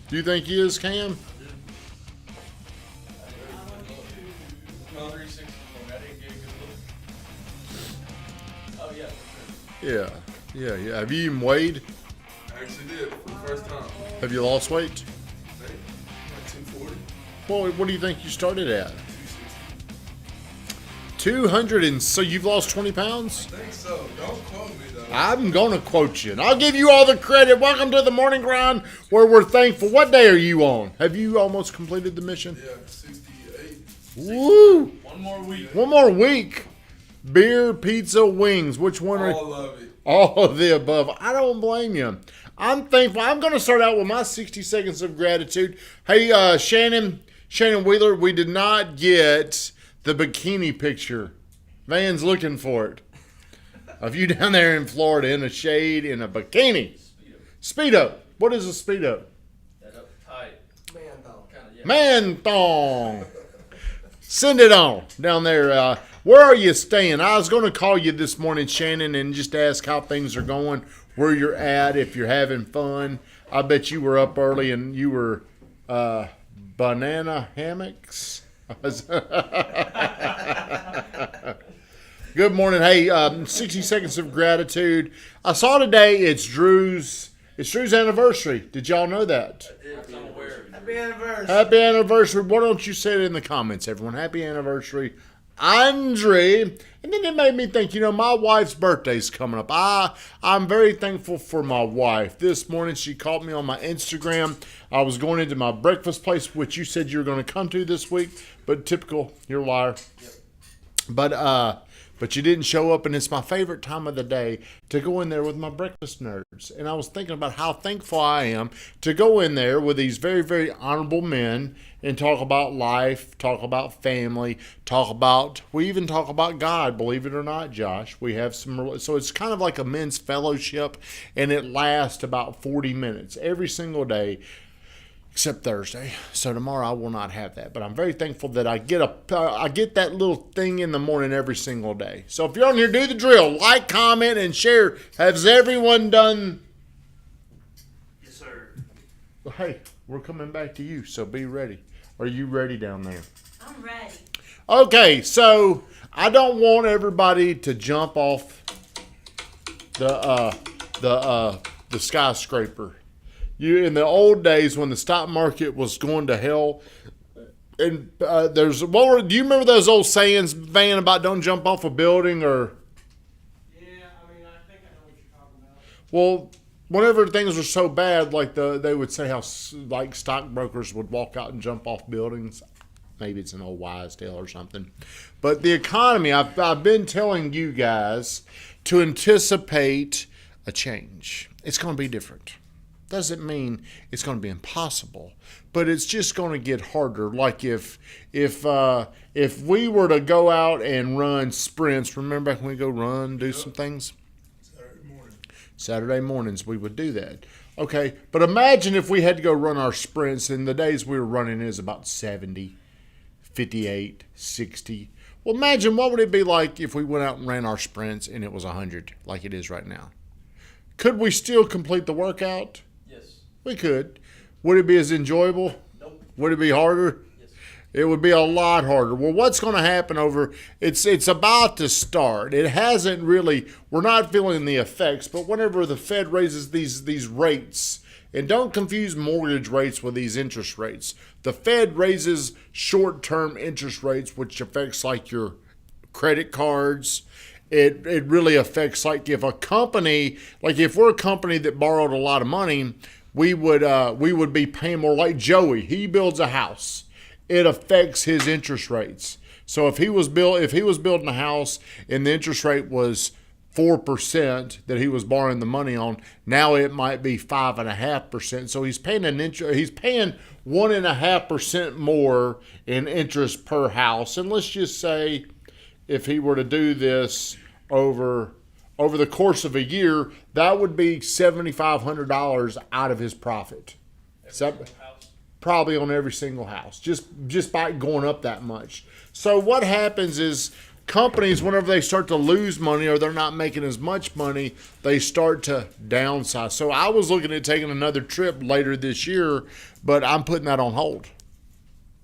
Do you think he is, Cam? No, 360 for me. I didn't get a good look. Oh, yeah, for Yeah. Yeah. Have you even weighed? I actually did for the first time. Have you lost weight? Hey, like 240, Well, what do you think you started at? 260. 200 and so you've lost 20 pounds? I think so. Don't quote me though. I'm going to quote you, and I'll give you all the credit. Welcome to the Morning Grind, where we're thankful. What day are you on? Have you almost completed the mission? Yeah, 68. Woo! One more week. One more week. Beer, pizza, wings. Which one are All of it. all of the above? I don't blame you. I'm thankful. I'm going to start out with my 60 seconds of gratitude. Hey, Shannon Wheeler, we did not get the bikini picture. Van's looking for it. Of you down there in Florida in a shade in a bikini. Speedo. What is a Speedo? That uptight. Man, though. Kind of, yeah. Man thong. Send it on down there. Where are you staying? I was going to call you this morning, Shannon, and just ask how things are going, where you're at, if you're having fun. I bet you were up early and you were banana hammocks. Good morning. Hey, 60 seconds of gratitude. I saw today it's Drew's anniversary. Did y'all know that? I'm aware. Happy anniversary. Happy anniversry. Why don't you say it in the comments, everyone? Happy anniversary, Andre. And then it made me think, my wife's birthday's coming up. I'm very thankful for my wife. This morning she called me on my Instagram. I was going into my breakfast place, which you said you were going to come to this week, but typical, you're a liar. Yep. But you didn't show up, and it's my favorite time of the day to go in there with my breakfast nerds. And I was thinking about how thankful I am to go in there with these very, very honorable men and talk about life, talk about family, we even talk about God, believe it or not, Josh. We have so it's kind of like a men's fellowship, and it lasts about 40 minutes every single day. Except Thursday. So tomorrow I will not have that. But I'm very thankful that I get that little thing in the morning every single day. So if you're on here, do the drill. Like, comment, and share. Has everyone done? Yes, sir. Well, hey, we're coming back to you, so be ready. Are you ready down there? I'm ready. Okay, so I don't want everybody to jump off the skyscraper. In the old days when the stock market was going to hell, and do you remember those old sayings, Van, about don't jump off a building or? Yeah, I think I know what you're talking about. Well, whenever things were so bad, like they would say how like stockbrokers would walk out and jump off buildings. Maybe it's an old wives' tale or something. But the economy, I've been telling you guys to anticipate a change. It's going to be different. Doesn't mean it's going to be impossible, but it's just going to get harder. Like if we were to go out and run sprints, remember back when we go do some things? Saturday mornings we would do that. Okay, but imagine if we had to go run our sprints, and the days we were running is about 70, 58, 60. Well, imagine what would it be like if we went out and ran our sprints and it was 100 like it is right now. Could we still complete the workout? Yes. We could. Would it be as enjoyable? Nope. Would it be harder? Yes. It would be a lot harder. Well, what's going to happen it's about to start. It hasn't really, we're not feeling the effects, but whenever the Fed raises these rates, and don't confuse mortgage rates with these interest rates. The Fed raises short-term interest rates, which affects like your credit cards. It really affects like if a company, like if we're a company that borrowed a lot of money, we would be paying more. Like Joey, he builds a house. It affects his interest rates. So if he was building a house and the interest rate was 4% that he was borrowing the money on, now it might be 5.5%. So he's paying 1.5% more in interest per house. And let's just say, if he were to do this over the course of a year, that would be $7,500 out of his profit. Probably on every single house, just by going up that much. So what happens is companies, whenever they start to lose money or they're not making as much money, they start to downsize. So I was looking at taking another trip later this year, but I'm putting that on hold.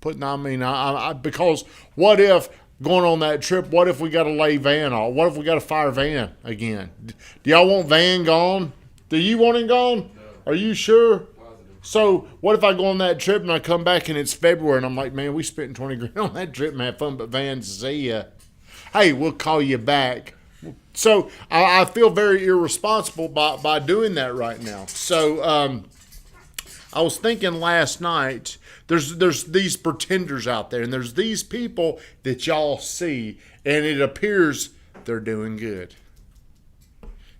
Because what if going on that trip, what if we got to lay van off? What if we got to fire van again? Do y'all want van gone? Do you want it gone? No. Are you sure? Positive. So what if I go on that trip and I come back and it's February and I'm like, man, we spent 20 grand on that trip and had fun, but van, see ya. Hey, we'll call you back. So I feel very irresponsible by doing that right now. So I was thinking last night, there's these pretenders out there, and there's these people that y'all see, and it appears they're doing good.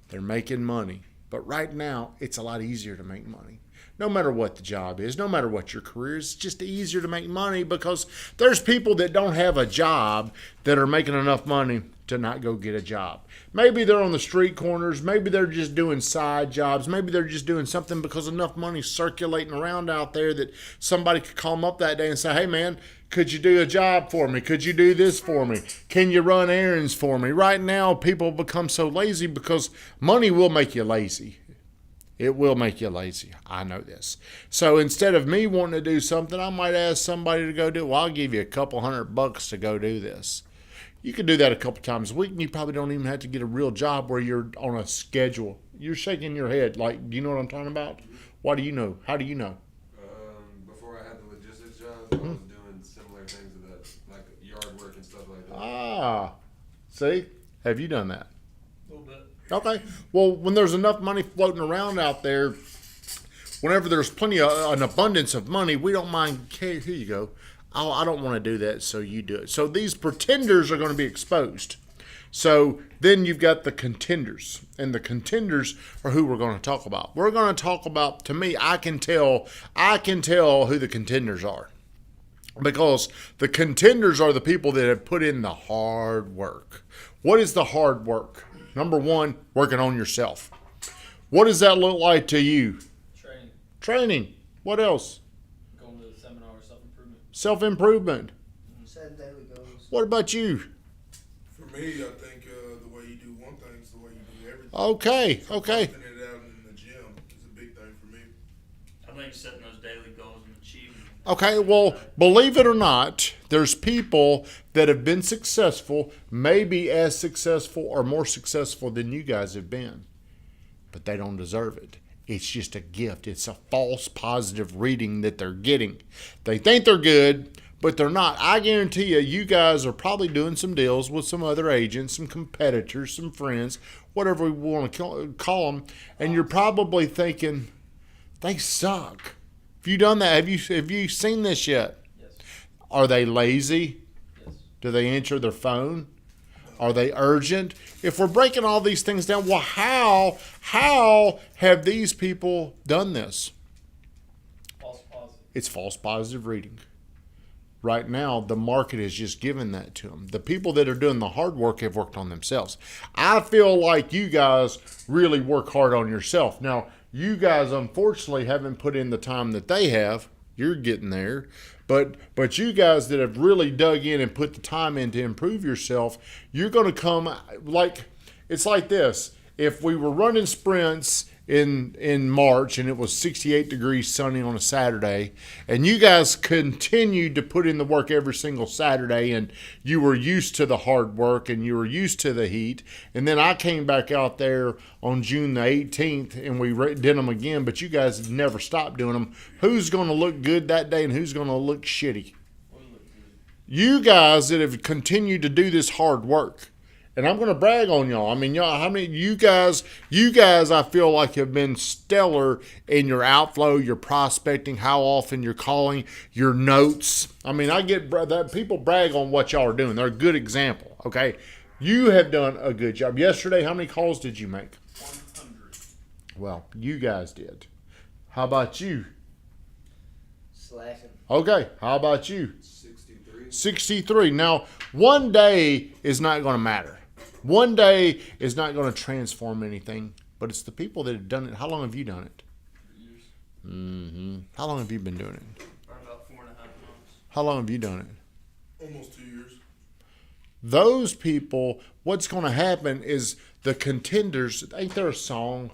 They're making money. But right now, it's a lot easier to make money. No matter what the job is, no matter what your career is, it's just easier to make money because there's people that don't have a job that are making enough money to not go get a job. Maybe they're on the street corners. Maybe they're just doing side jobs. Maybe they're just doing something because enough money's circulating around out there that somebody could call them up that day and say, hey, man, could you do a job for me? Could you do this for me? Can you run errands for me? Right now, people become so lazy because money will make you lazy. It will make you lazy. I know this. So instead of me wanting to do something, I might ask somebody to go do it. Well, I'll give you a couple $100 to go do this. You can do that a couple times a week, and you probably don't even have to get a real job where you're on a schedule. You're shaking your head like, do you know what I'm talking about? What do you know? How do you know? Before I had the logistics job, I was doing similar things to that, like yard work and stuff like that. Ah, see? Have you done that? A little bit. Okay. Well, when there's enough money floating around out there, whenever there's plenty of an abundance of money, we don't mind. Hey, here you go. I don't want to do that, so you do it. So these pretenders are going to be exposed. So then you've got the contenders, and the contenders are who we're going to talk about. We're going to talk about. To me, I can tell who the contenders are, because the contenders are the people that have put in the hard work. What is the hard work? Number one, working on yourself. What does that look like to you? Training. What else? Going to the seminar, self-improvement. Self-improvement. Setting daily goals. What about you? For me, I think the way you do one thing is the way you do everything. Okay. Working it out in the gym is a big thing for me. I think setting those daily goals and achieving them. Okay, well, believe it or not, there's people that have been successful, maybe as successful or more successful than you guys have been, but they don't deserve it. It's just a gift. It's a false positive reading that they're getting. They think they're good, but they're not. I guarantee you, you guys are probably doing some deals with some other agents, some competitors, some friends, whatever we want to call them, and you're probably thinking, they suck. Have you done that? Have you seen this yet? Yes. Are they lazy? Yes. Do they answer their phone? Are they urgent? If we're breaking all these things down, well, how have these people done this? False positive. It's false positive reading. Right now, the market is just giving that to them. The people that are doing the hard work have worked on themselves. I feel like you guys really work hard on yourself. Now, you guys, unfortunately, haven't put in the time that they have. You're getting there. But you guys that have really dug in and put the time in to improve yourself, you're going to come like, it's like this. If we were running sprints in March and it was 68 degrees sunny on a Saturday, and you guys continued to put in the work every single Saturday, and you were used to the hard work and you were used to the heat, and then I came back out there on June the 18th and we did them again, but you guys never stopped doing them, who's going to look good that day and who's going to look shitty? You guys that have continued to do this hard work. And I'm going to brag on y'all. I mean, y'all, how many you guys I feel like have been stellar in your outflow, your prospecting, how often you're calling, your notes. I mean, I get that people brag on what y'all are doing. They're a good example, okay? You have done a good job. Yesterday, how many calls did you make? 100. Well, you guys did. How about you? Slacking. Okay, how about you? 63. 63. Now, one day is not going to matter. One day is not going to transform anything, but it's the people that have done it. How long have you done it? 3 years. Mm-hmm. How long have you been doing it? Probably about 4.5 months. How long have you done it? Almost 2 years. those people, what's going to happen is the contenders, ain't there a song?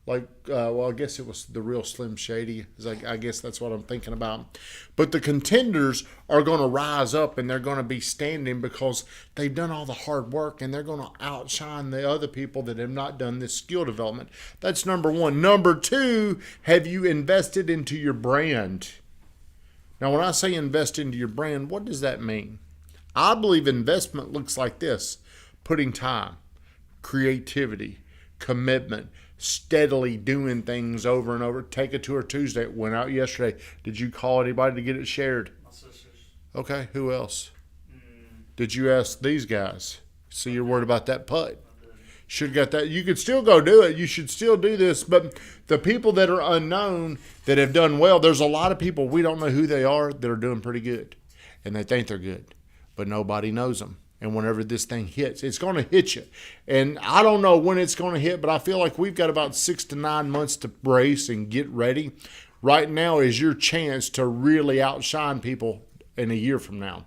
Like, well, I guess it was the real Slim Shady. I guess that's what I'm thinking about. But the contenders are going to rise up and they're going to be standing because they've done all the hard work and they're going to outshine the other people that have not done this skill development. That's number one. Number two, have you invested into your brand? Now, when I say invest into your brand, what does that mean? I believe investment looks like this: putting time, creativity, commitment, steadily doing things over and over. Take it to her Tuesday. Went out yesterday. Did you call anybody to get it shared? My sisters. Okay, who else? Did you ask these guys? See, you're worried about that putt. Should have got that. You could still go do it. You should still do this. But the people that are unknown that have done well, there's a lot of people we don't know who they are that are doing pretty good. And they think they're good. But nobody knows them. And whenever this thing hits, it's going to hit you. And I don't know when it's going to hit, but I feel like we've got about 6 to 9 months to brace and get ready. Right now is your chance to really outshine people in a year from now.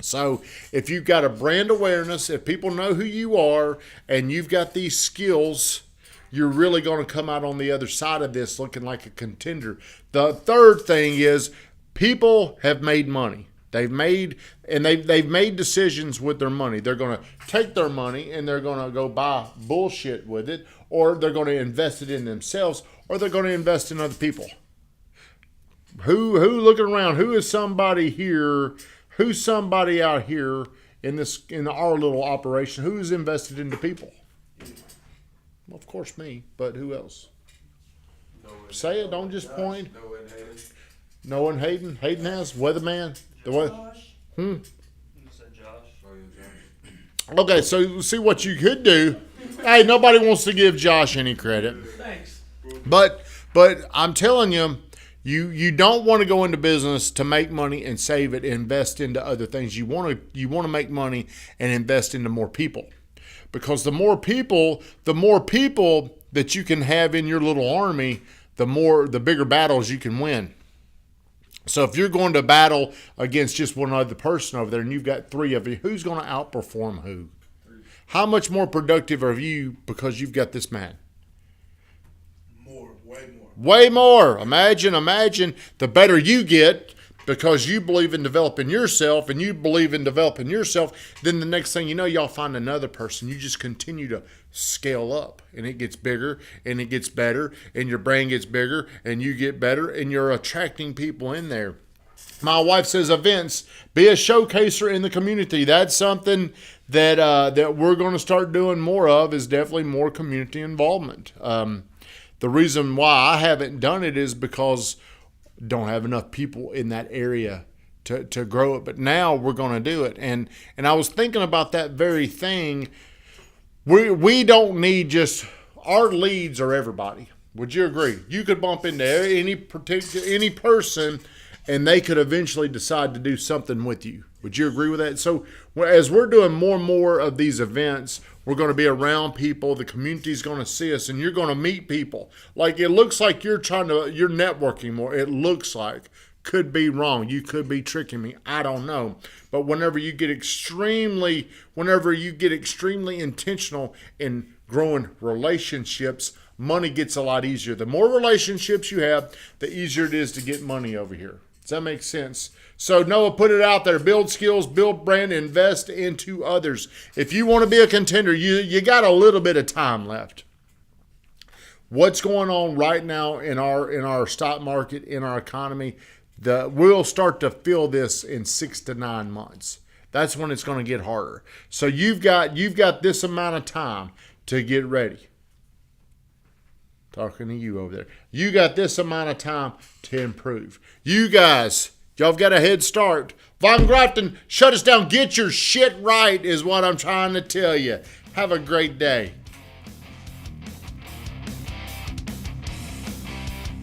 So if you've got a brand awareness, if people know who you are, and you've got these skills, you're really going to come out on the other side of this looking like a contender. The third thing is people have made money. They've made decisions with their money. They're going to take their money and they're going to go buy bullshit with it, or they're going to invest it in themselves, or they're going to invest in other people. Who looking around? Who is somebody here? Who's somebody out here in our little operation? Who's invested into people? Well, of course me, but who else? Say it. Don't just point. No one Hayden. Hayden has weatherman. Josh? You said Josh. Oh, yeah, Josh. Okay, so see what you could do. Hey, nobody wants to give Josh any credit. Thanks. But I'm telling you, you don't want to go into business to make money and save it and invest into other things. You want to make money and invest into more people. Because the more people that you can have in your little army, the bigger battles you can win. So if you're going to battle against just one other person over there and you've got 3 of you, who's going to outperform who? How much more productive are you because you've got this man? Way more. Way more. Imagine the better you get because you believe in developing yourself, and you believe in developing yourself, then the next thing you know, y'all find another person. You just continue to scale up, and it gets bigger and it gets better, and your brain gets bigger and you get better, and you're attracting people in there. My wife says events, be a showcaser in the community. That's something that we're going to start doing more of, is definitely more community involvement. The reason why I haven't done it is because don't have enough people in that area to grow it. But now we're going to do it. And I was thinking about that very thing. We don't need just, our leads are everybody. Would you agree? You could bump into any person and they could eventually decide to do something with you. Would you agree with that? So as we're doing more and more of these events, we're going to be around people. The community's going to see us, and you're going to meet people. Like, it looks like you're networking more. It looks like. Could be wrong. You could be tricking me. I don't know. But whenever you get extremely intentional in growing relationships, money gets a lot easier. The more relationships you have, the easier it is to get money over here. Does that make sense? So Noah, put it out there. Build skills, build brand, invest into others. If you want to be a contender, you got a little bit of time left. What's going on right now in our stock market, in our economy? We'll start to feel this in 6 to 9 months. That's when it's going to get harder. So you've got this amount of time to get ready. Talking to you over there. You got this amount of time to improve. You guys, y'all have got a head start. Von Grafton, shut us down. Get your shit right is what I'm trying to tell you. Have a great day.